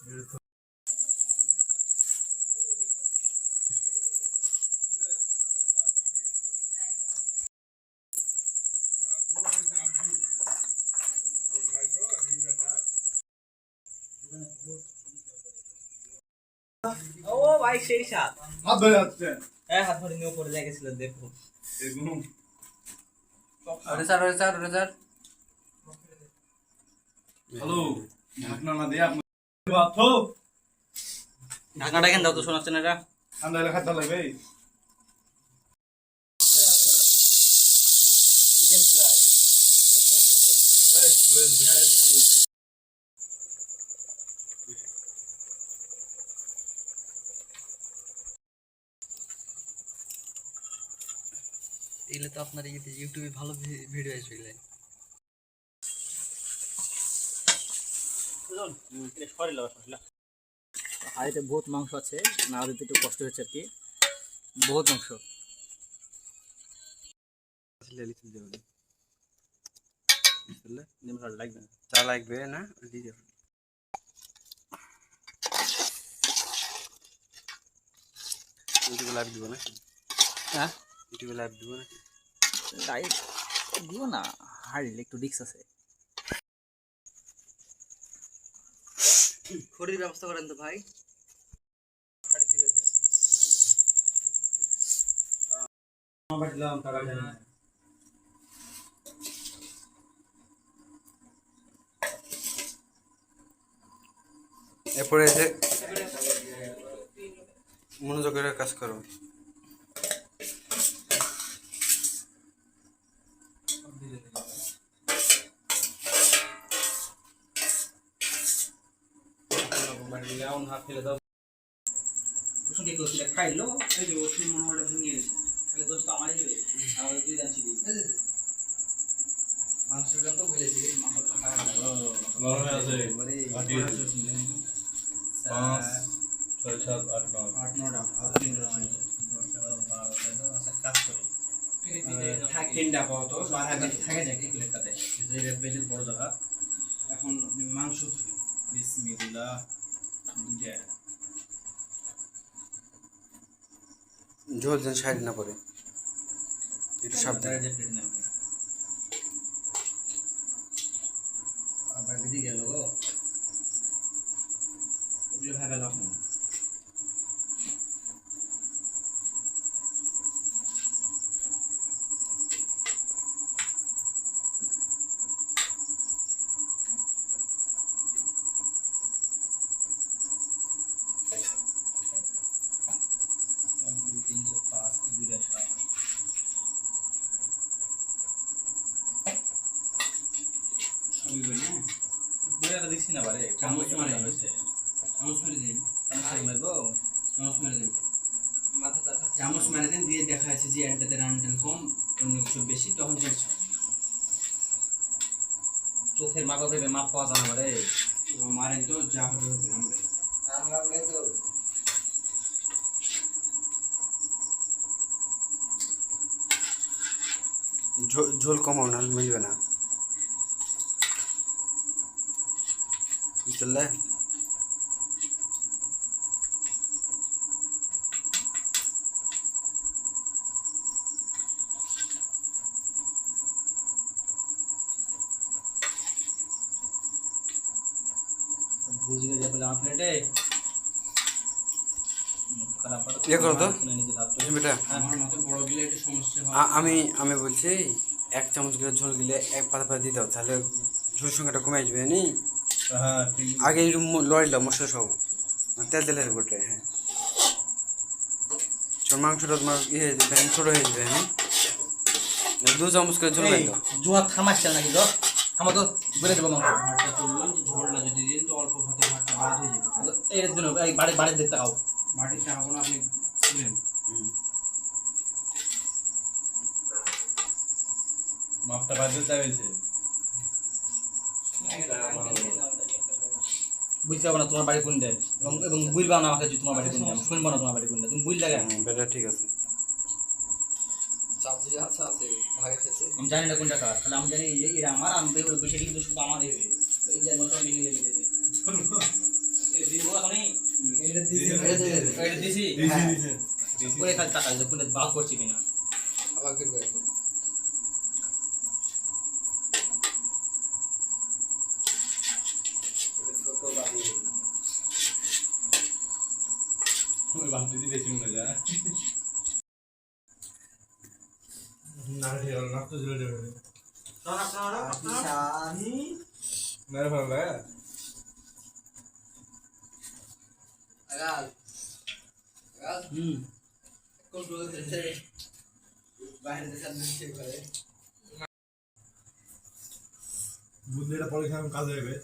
ও ভাই সেই সাত হাত ধরে যাচ্ছে হাত ধরে নিয়ে উপরে লেগেছিল দেখুন হ্যালো ঢাকনা না দিয়ে আপনি ঢাকনাটা কেন দাও তো শোনাচ্ছে না এটা ঠান্ডা এলাকা লাগবে এগুলো তো আপনার ইউটিউবে ভালো ভিডিও আসবে হাড়িতে বহুত মাংস আছে না দিতে একটু কষ্ট হচ্ছে আর কি বহুত মাংস চা লাগবে না ইউটিউবে লাইভ দিব না হ্যাঁ ইউটিউবে লাইভ দিব না লাইভ দিও না হাড়িলে একটু রিস্ক আছে খড়ির ব্যবস্থা করেন তো ভাই এরপরে এসে মনোযোগের কাজ করো খাইলো এই যে ওষুধ মনে হয় ভেঙে গেছে তাহলে দোষ তো আমারই হবে আমাদের তুই জানছি মাংসের তো বলে দিবি মাংস গরমে আছে ঘাটি 5 6 7 8 9 8 9টা আর 3টা কাজ করে তিনটা পাওয়া তো থাকে যায় কি লেখাতে যে বেজের বড় জায়গা এখন আপনি মাংস বিসমিল্লাহ দুইটা ঝোল যেন সাইড না পড়ে একটু সাবধানে আবার দিদি গেল গো ওগুলো ভাবে লাভ নেই দেখছি না বারে চামচ মারে চামচ মেরে দিন চামচ মেরে দিন দিয়ে দেখা যাচ্ছে যে এনটাতে রান টান কম অন্য কিছু বেশি তখন চলছে চোখের মাথা থেকে মাপ পাওয়া যায় না বারে মারেন তো যা হবে আমরা তো ঝোল কমাও না মিলবে না বুঝলে বুঝে গেছে বলে আমার প্লেটে ইয়ে করো তো বেটা আমি বলছি 1 চামচ করে ঝোল গিলে 1 পাতা পাতা দিয়ে দাও তাহলে ঝোল সংখ্যাটা কমে আসবে নি আগে লড়াই দাও মশলা সব তেল তেলের গোটে হ্যাঁ মাংসটা তোমার ইয়ে হয়ে যাবে ছোটো হয়ে যাবে হ্যাঁ 2 চামচ করে ঝোল দাও জুয়া থামাচ্ছে নাকি তো থামা তো বলে দেবো মাংস ঝোলটা যদি দিন তো অল্প ভাতে ভাতটা বাড়ি হয়ে যাবে এর দিন বাড়ির দেখতে খাও বাড়ির খাবো না আপনি শুনেন মাপটা বাদ দিতে হয়েছে বুঝতে পারবো না তোমার বাড়ি কোনটা এবং বুঝবা না আমাকে যে তোমার বাড়ি কোনটা শুনবো না তোমার বাড়ি কোনটা তুমি বুঝ লাগে বেটা ঠিক আছে আমি জানি না কোনটা কার তাহলে আমি জানি এরা আমার আমি বসে কিন্তু শুধু আমারই হবে ওই যে নতুন মিলিয়ে দিয়েছে বেশি দিছে ওরে খালি তাকাই যে কোনে বাল করছে কিনা আবার করবে এখন ছোট বাবু ওই বালতি দিয়ে বেশি মনে যায় না রে না তো জলে দেবে না রে ভালো লাগে আগাল আগাল কন্ট্রোল করতে বাইরে থেকে নিচে করে বুদ্ধিটা পরীক্ষা কাজে হবে